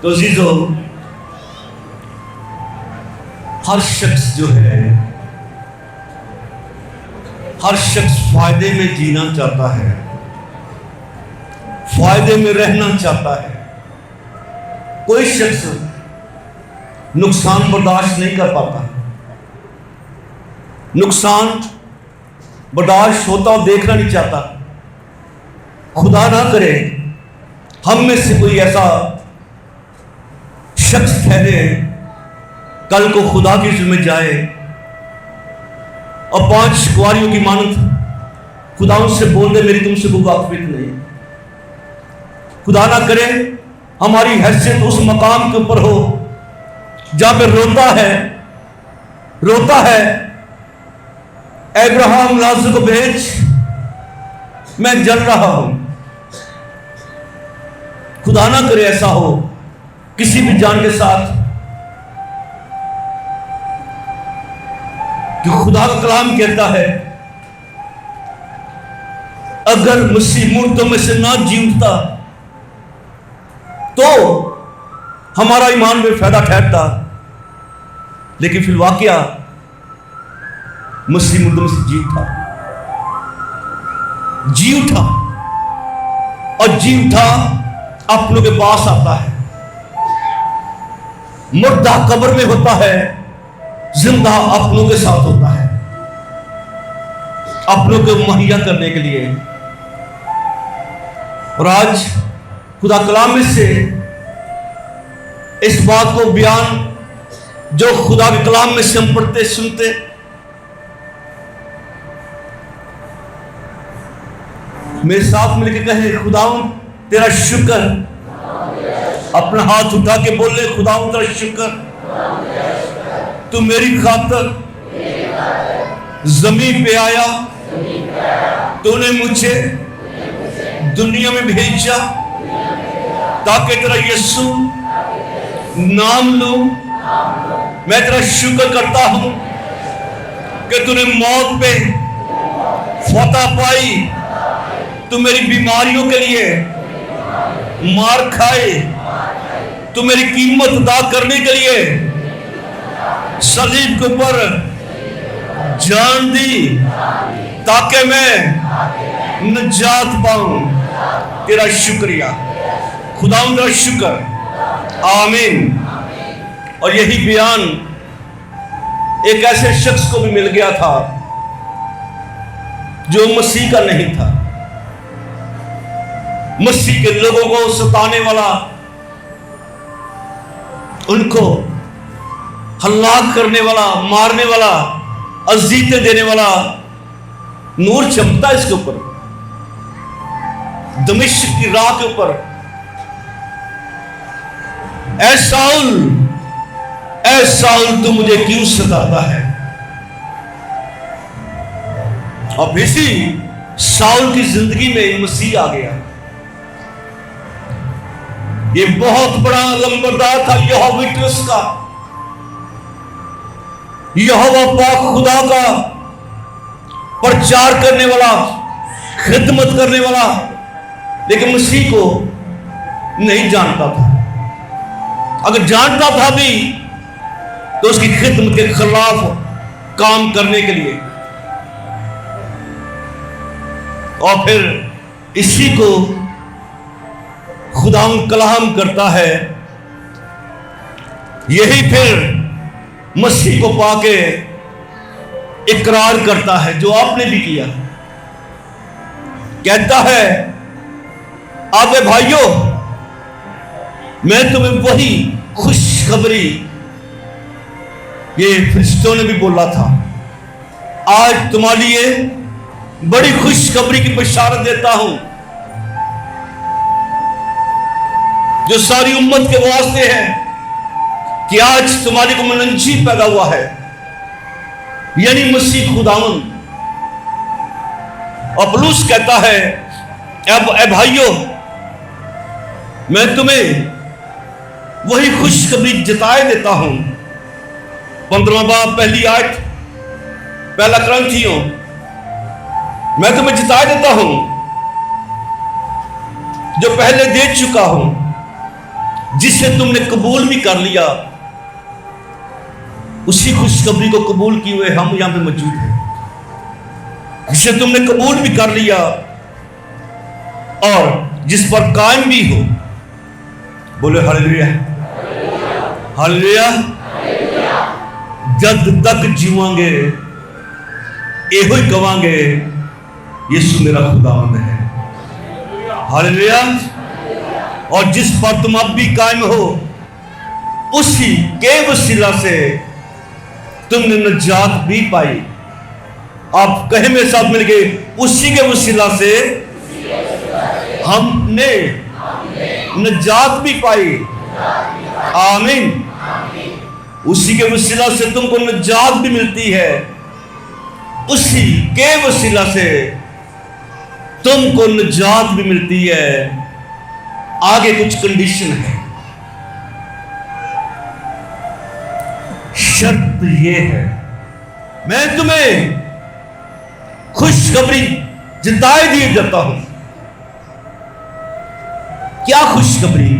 तो अजीजों, हर शख्स जो है, हर शख्स फायदे में जीना चाहता है, फायदे में रहना चाहता है। कोई शख्स नुकसान बर्दाश्त नहीं कर पाता। नुकसान बर्दाश्त होता और देखना नहीं चाहता। खुदा ना करे हम में से कोई ऐसा शख्स ठहरे कल को खुदा की जिम्मे जाए और 5 कुंवारियों की मानत खुदा उनसे बोल दे मेरी तुमसे कोई वाकफियत नहीं। खुदा ना करे हमारी हैसियत उस मकाम के ऊपर हो जहां पे रोता है अब्राहम लाजर को भेज, मैं जल रहा हूं। खुदा ना करे ऐसा हो किसी भी जान के साथ, कि खुदा का कलाम कहता है अगर मसीह मुर्दों में से ना जी उठता तो हमारा ईमान बेफायदा ठहरता। लेकिन फिर वाकया मसीह मुर्दों में से जी उठा और जी उठा अपनों के पास आता है। मुर्दा कब्र में होता है, जिंदा अपनों के साथ होता है, अपनों को मुहैया करने के लिए। और आज खुदा कलाम में से इस बात को बयान जो खुदा के कलाम में से हम पढ़ते सुनते, मेरे साथ मिलकर कहे खुदाऊं तेरा शुक्र। अपना हाथ उठा के बोले खुदाऊं तेरा शुक्र, तू मेरी खातर जमीन पे आया, तूने मुझे दुनिया में भेजा ताकि तेरा यीशु नाम लूं। मैं तेरा शुक्र करता हूं कि तूने मौत पे फतह पाई, तू मेरी बीमारियों के लिए मार खाए, तू मेरी कीमत अदा करने के लिए सलीब के ऊपर जान दी ताकि मैं निजात पाऊं। तेरा शुक्रिया खुदावंद, तेरा शुक्र। आमीन। और यही बयान एक ऐसे शख्स को भी मिल गया था जो मसीह का नहीं था। मसीह के लोगों को सताने वाला, उनको हलाक करने वाला, मारने वाला, अजीतें देने वाला नूर चमकता इसके ऊपर, दमिश्क की राह के ऊपर। ऐ साउल तू मुझे क्यों सताता है। अब इसी साउल की जिंदगी में मसीह आ गया। ये बहुत बड़ा लंबरदार था यहोवा विटनेस का, यहोवा पाक खुदा का प्रचार करने वाला, खिदमत करने वाला, लेकिन मसीह को नहीं जानता था। अगर जानता था भी तो उसकी खिदमत के खिलाफ काम करने के लिए। और फिर इसी को खुदा कलाम करता है। यही फिर मसीह को पाके इकरार करता है जो आपने भी किया। कहता है आगे भाइयों, मैं तुम्हें वही खुशखबरी, ये फरिश्तों ने भी बोला था, आज तुम्हारे लिए बड़ी खुशखबरी की बशारत देता हूं जो सारी उम्मत के वास्ते है कि आज तुम्हारे को मनंजी पैदा हुआ है, यानी मसीह खुदावन। और पौलुस कहता है अब ए भाइयों, मैं तुम्हें वही खुशखबरी जताए देता हूं। 15वां बाब पहली आयत, पहला क्रंथियों, मैं तुम्हें जताए देता हूं जो पहले दे चुका हूं, जिसे तुमने कबूल भी कर लिया, उसी खुशखबरी को कबूल किए हुए हम यहां पे मौजूद हैं। जिसे तुमने कबूल भी कर लिया और जिस पर कायम भी हो। बोले हालेलुया, हालेलुया। जद तक जीवांगे एहो ही कवांगे, यीशु मेरा खुदावंद है। हालेलुया। और जिस पर तुम अब भी कायम हो, उसी के वसीला से तुमने निजात भी पाई। आप कहे मेरे साथ मिलके, उसी के वसीला से हमने निजात भी पाई। आमीन। उसी के वसीला से तुमको निजात भी मिलती है, उसी के वसीला से तुमको निजात भी मिलती है। आगे कुछ कंडीशन है। शर्त यह है, मैं तुम्हें खुशखबरी जिताए दिए जाता हूं। क्या खुशखबरी?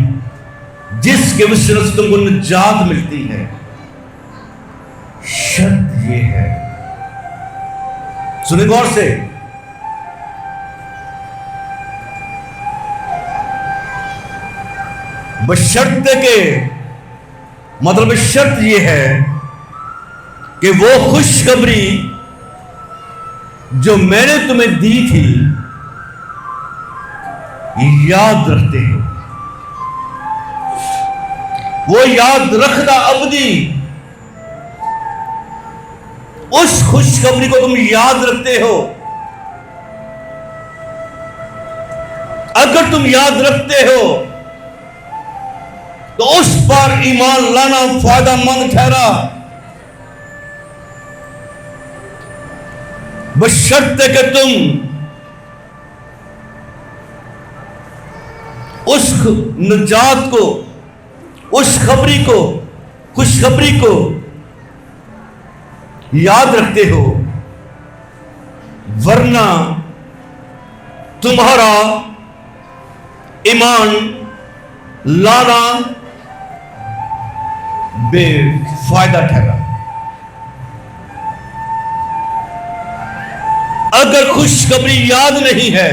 जिसके वसीले से तुमको निजात मिलती है। शर्त यह है, सुने गौर से, बशर्ते के मतलब शर्त यह है कि वो खुशखबरी जो मैंने तुम्हें दी थी याद रखते हो। वो याद रखना अबदी, उस खुशखबरी को तुम याद रखते हो। अगर तुम याद रखते हो तो उस पर ईमान लाना फायदेमंद ठहरा, बशर्ते कि तुम उस निजात को, उस खबरी को, खुशखबरी को याद रखते हो, वरना तुम्हारा ईमान लाना बेफायदा ठहरा। अगर खुशखबरी याद नहीं है,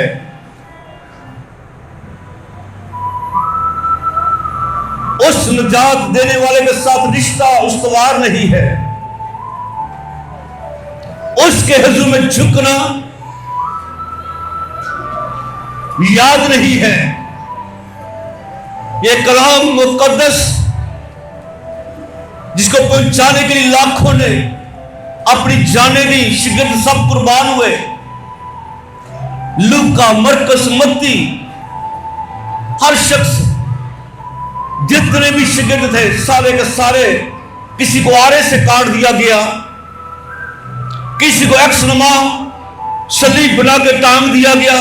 उस निजात देने वाले के साथ रिश्ता उस्तवार नहीं है, उसके हुजूर में झुकना याद नहीं है, यह कलाम मुकद्दस जिसको पहुंचाने के लिए लाखों ने अपनी जाने दी, शिगिर्द सब कुर्बान हुए। लूका, मरकस, मत्ती, हर शख्स, जितने भी शिगिर्द थे सारे के सारे, किसी को आरे से काट दिया गया, किसी को एक्सनुमा सलीब बना के टांग दिया गया,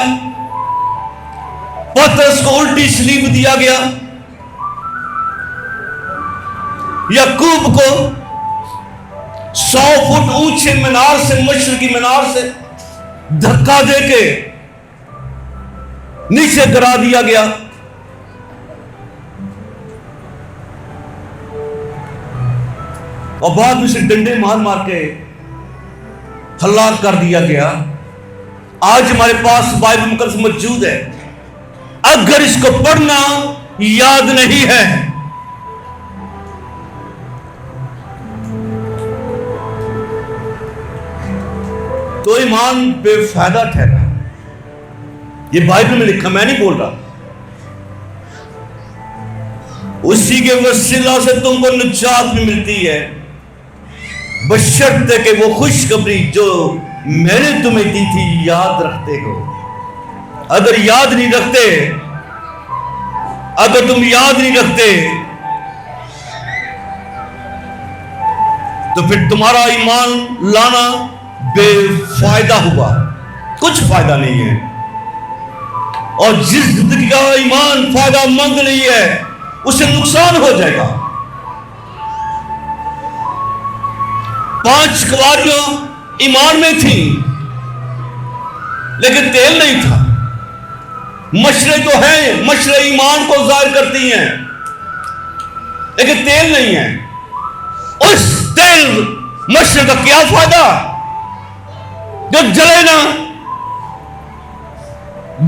पतरस को उल्टी सलीब दिया गया, याकूब को 100 फुट ऊंचे मीनार से, मशरकी मीनार से धक्का देके नीचे गिरा दिया गया। और बाद में उसे डंडे मार मार के हलाक कर दिया गया। आज हमारे पास बाइबल मुकद्दस मौजूद है। अगर इसको पढ़ना याद नहीं है, तो ईमान बेफायदा ठहरा। ये बाइबल में लिखा, मैं नहीं बोल रहा। उसी के वसीला से तुमको निजात भी मिलती है, बशर्ते कि वो खुशखबरी जो मैंने तुम्हें दी थी याद रखते हो। अगर याद नहीं रखते, अगर तुम याद नहीं रखते, तो फिर तुम्हारा ईमान लाना बेफायदा हुआ, कुछ फायदा नहीं है। और जिस जिंदगी का ईमान फायदामंद नहीं है, उसे नुकसान हो जाएगा। 5 कुंवारियां ईमान में थी, लेकिन तेल नहीं था। मशरे तो हैं, मशरे ईमान को जाहिर करती हैं, लेकिन तेल नहीं है, उस तेल मशरे का क्या फायदा जो जले ना?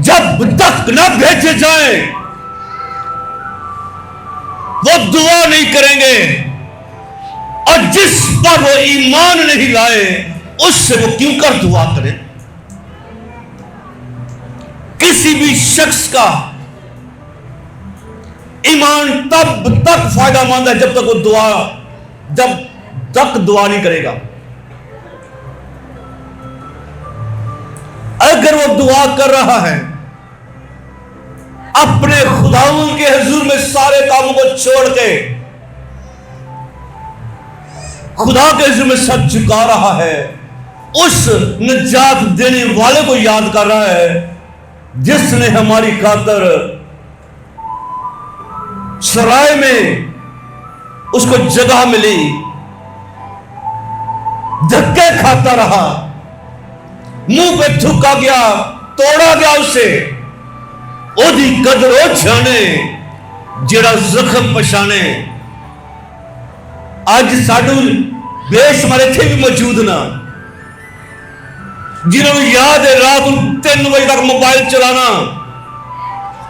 जब तक ना भेजे जाए वो दुआ नहीं करेंगे, और जिस पर वो ईमान नहीं लाए उससे वो क्यों कर दुआ करें? किसी भी शख्स का ईमान तब तक फायदामंद है जब तक दुआ नहीं करेगा। अगर वो दुआ कर रहा है, अपने खुदावंद के हुजूर में सारे कामों को छोड़ के खुदा के हुजूर में सर झुका रहा है, उस निजात देने वाले को याद कर रहा है जिसने हमारी खातर सराय में उसको जगह मिली, धक्के खाता रहा, मुंह पे थूका गया, तोड़ा गया उसे, ओदी कदर ओ जाने जेड़ा जख्म पछाने। आज साडू बेशुमार इत्थे भी मौजूद ना, जिन्होंने याद है रात 3 बजे तक मोबाइल चलाना,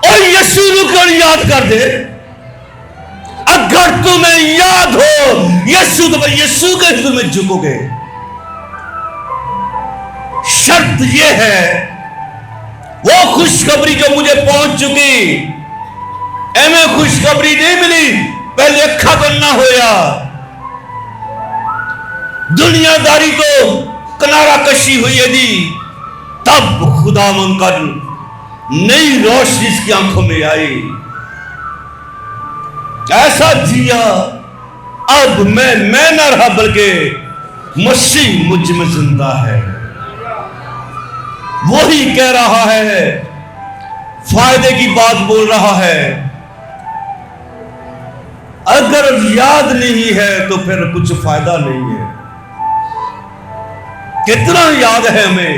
और यीशु को याद कर दे। अगर तुम्हें याद हो यीशु तो यीशु के हुजूर में झुकोगे। शर्त यह है, वो खुशखबरी जो मुझे पहुंच चुकी, एवं खुशखबरी नहीं मिली, पहले अखा बनना होया, दुनियादारी को किनारा कशी हुई यदि, तब खुदावंद का नई रोशनी इसकी आंखों में आई। ऐसा जिया, अब मैं ना रहा बल्कि मसीह मुझ में जिंदा है। वही कह रहा है, फायदे की बात बोल रहा है। अगर याद नहीं है तो फिर कुछ फायदा नहीं है। कितना याद है हमें,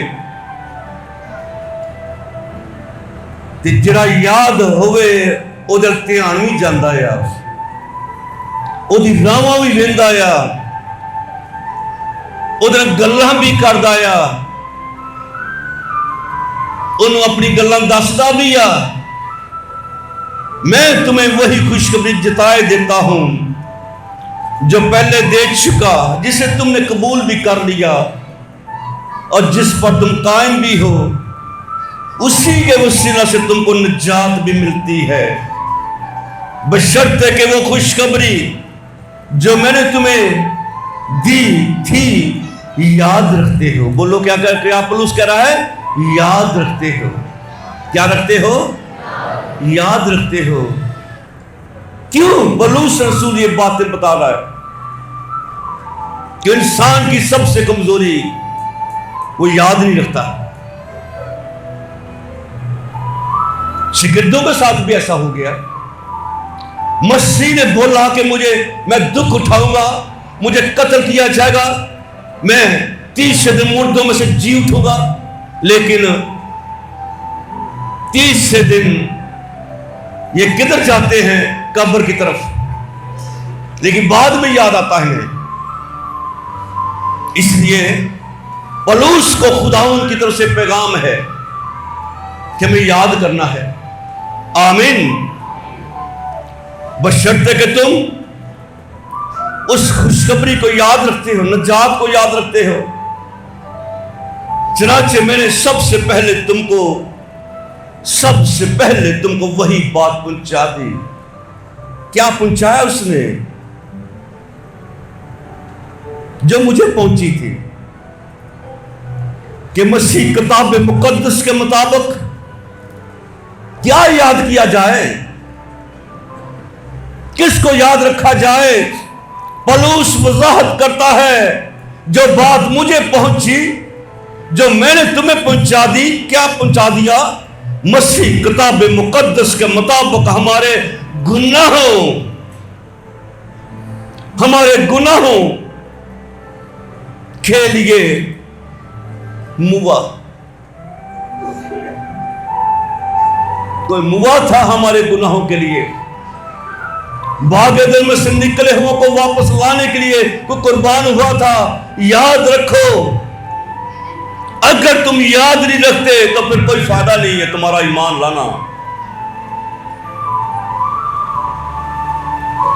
जिहड़ा याद होवे उधर ध्यान भी जाता है, उहदी रावां भी वेंदा आ, उधर गल्लां भी करदा आ, उन्होंने अपनी गल्लां दसदा भी आ। मैं तुम्हें वही खुशखबरी जताए देता हूं जो पहले दे चुका, जिसे तुमने कबूल भी कर लिया और जिस पर तुम कायम भी हो, उसी के वसीला से तुमको निजात भी मिलती है, बशर्ते कि वो खुशखबरी जो मैंने तुम्हें दी थी याद रखते हो। बोलो क्या पौलुस कह रहा है? याद रखते हो। क्या रखते हो? याद रखते हो। क्यों पौलुस रसूल ये बातें बता रहा है? कि इंसान की सबसे कमजोरी वो याद नहीं रखता। शिगिर्दों के साथ भी ऐसा हो गया। मसीह ने बोला कि मैं दुख उठाऊंगा, मुझे कत्ल किया जाएगा, मैं 30 दिन मुर्दों में से जी उठूंगा, लेकिन 30 दिन ये किधर जाते हैं? कब्र की तरफ। लेकिन बाद में याद आता है। इसलिए पौलुस को खुदावंद की तरफ से पैगाम है कि हमें याद करना है। आमीन। बशर्ते कि तुम उस खुशखबरी को याद रखते हो, निजात को याद रखते हो। चनाचे मैंने सबसे पहले तुमको वही बात पहुंचा दी। क्या पहुंचाया उसने? जो मुझे पहुंची थी कि मसीह किताब मुकद्दस के मुताबिक क्या याद किया जाए, किसको याद रखा जाए। पौलुस वजाहत करता है, जो बात मुझे पहुंची, जो मैंने तुम्हें पहुंचा दी। क्या पहुंचा दिया? मसीह किताब मुकद्दस के मुताबिक हमारे गुनाहों के लिए मुआ, कोई मुआ था हमारे गुनाहों के लिए, भागे दिल में से निकले हुए को वापस लाने के लिए कोई कुर्बान हुआ था। याद रखो, अगर तुम याद नहीं रखते तो फिर कोई फायदा नहीं है तुम्हारा ईमान लाना।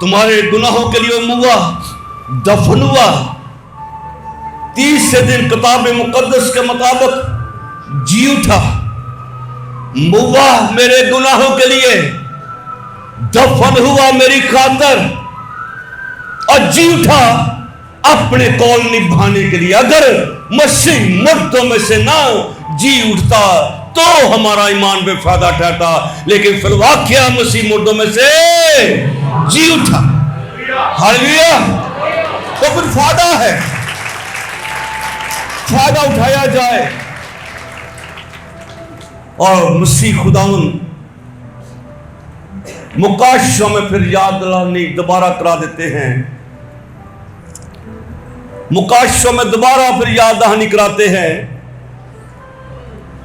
तुम्हारे गुनाहों के लिए मुआ, दफन हुआ, 30 दिन किताब मुकद्दस के मुताबिक जी उठा। मुआ मेरे गुनाहों के लिए, दफन हुआ मेरी खातर और जी उठा अपने कौल निभाने के लिए। अगर मसीह मुर्दों में से ना जी उठता तो हमारा ईमान बेफायदा ठहरता, लेकिन फिर वाकया मसीह मुर्दों में से जी उठा। हालेलुया। तो फिर फायदा है, फायदा उठाया जाए। और मसीह खुदावन मुकाशों में फिर याद दिलानी दोबारा करा देते हैं, मुकाशों में दोबारा फिर याद दहानी कराते हैं।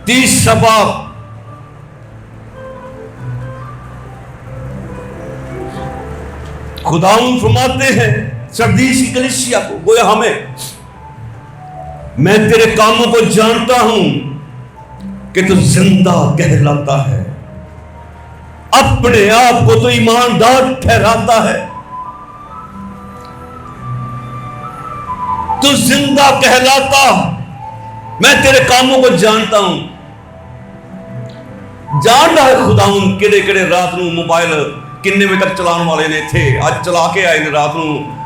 30 बाब खुदावन फरमाते हैं सरदीस की कलीसिया को, गोया हमें, मैं तेरे कामों को जानता हूं कि तू जिंदा कहलाता है, अपने आप को तो ईमानदार ठहराता है, तू जिंदा कहलाता, मैं तेरे कामों को जानता हूं। जान रहा है खुदावन किड़े किड़े रात नू मोबाइल किन्ने बजे तक चलाने वाले ने थे, आज चला के आए ने रात नू,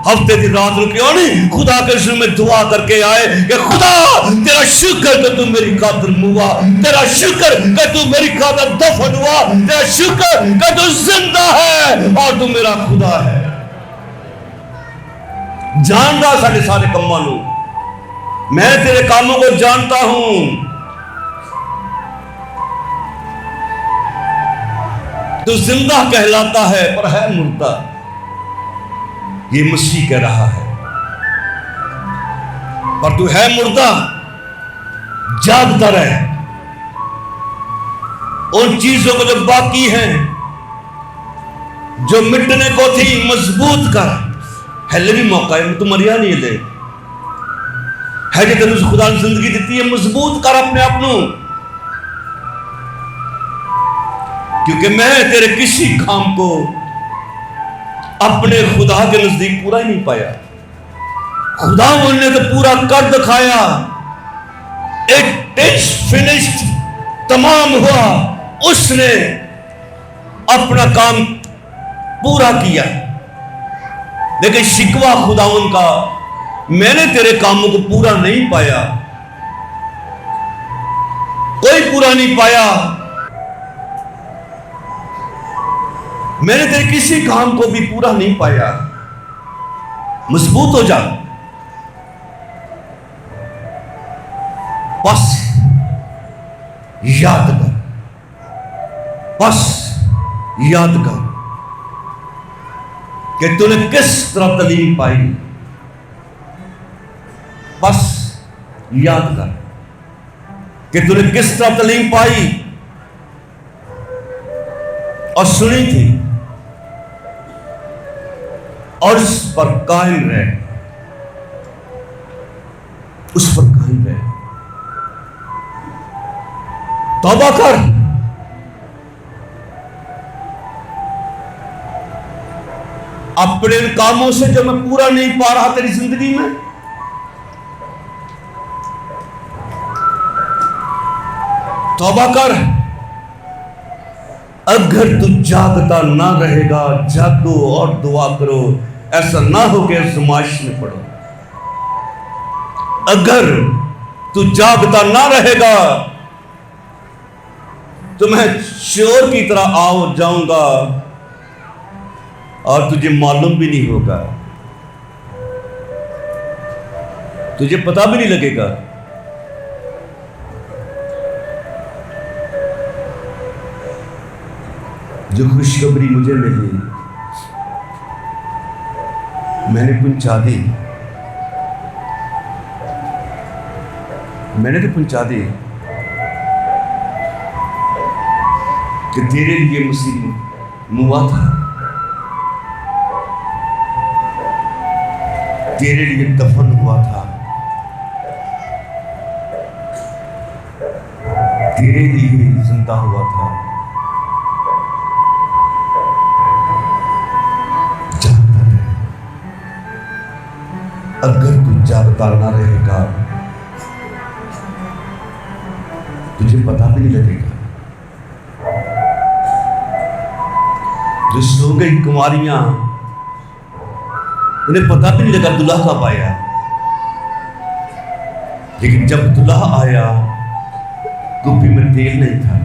हफ्ते की रात नू क्यों नहीं खुदा के इसमें में दुआ करके आए कि खुदा तेरा शुक्र कि तू मेरी खातिर मुआ, तेरा शुक्र कि तू मेरी खातिर दफन हुआ, तेरा शुक्र कि तू जिंदा है और तू मेरा खुदा है। जान रहा साढ़े सारे कम्मां नू, मैं तेरे कामों को जानता हूं, तू जिंदा कहलाता है पर है मुर्दा। ये मसीह कह रहा है, पर तू है मुर्दा, जागता रहे, उन चीजों को जो बाकी हैं, जो मिटने को थी, मजबूत कर। हले भी मौका है, तू मरिया नहीं ले है कि तेरे खुदा ने जिंदगी दी है, मजबूत कर अपने आप नू, क्योंकि मैं तेरे किसी काम को अपने खुदा के नजदीक पूरा ही नहीं पाया। खुदा ने तो पूरा कर दिखाया, इट इज फिनिश्ड, तमाम हुआ, उसने अपना काम पूरा किया। लेकिन शिकवा खुदावन का, मैंने तेरे कामों को पूरा नहीं पाया, कोई पूरा नहीं पाया, मैंने तेरे किसी काम को भी पूरा नहीं पाया। मजबूत हो जा, बस याद कर, बस याद कर कि तूने किस तरह तालीम पाई, बस याद कर कि तूने किस तरह तालीम पाई और सुनी थी, और उस पर कायम रहे, उस पर कायम रहे, तौबा कर। अपने कामों से जो मैं पूरा नहीं पा रहा तेरी जिंदगी में, तौबा कर। अगर तू जागता ना रहेगा, जागो और दुआ करो, ऐसा ना हो कि आज़माइश में पड़ो। अगर तू जागता ना रहेगा तो मैं चोर की तरह आओ जाऊंगा और तुझे मालूम भी नहीं होगा, तुझे पता भी नहीं लगेगा। जो खुशखबरी मुझे मिली मैंने पहुंचा दी, मैंने तो पहुंचा दी कि तेरे लिए मसीह मुआ था, तेरे लिए दफन हुआ था, तेरे लिए जिंदा हुआ था। जागता रहे, अगर तू जागता ना रहेगा तुझे पता भी नहीं लगेगा। जो सो गई कुंवारियां, उन्हें पता भी नहीं लगा दुल्हा कब आया, लेकिन जब दुल्हा आया कुप्पी में तेल नहीं था।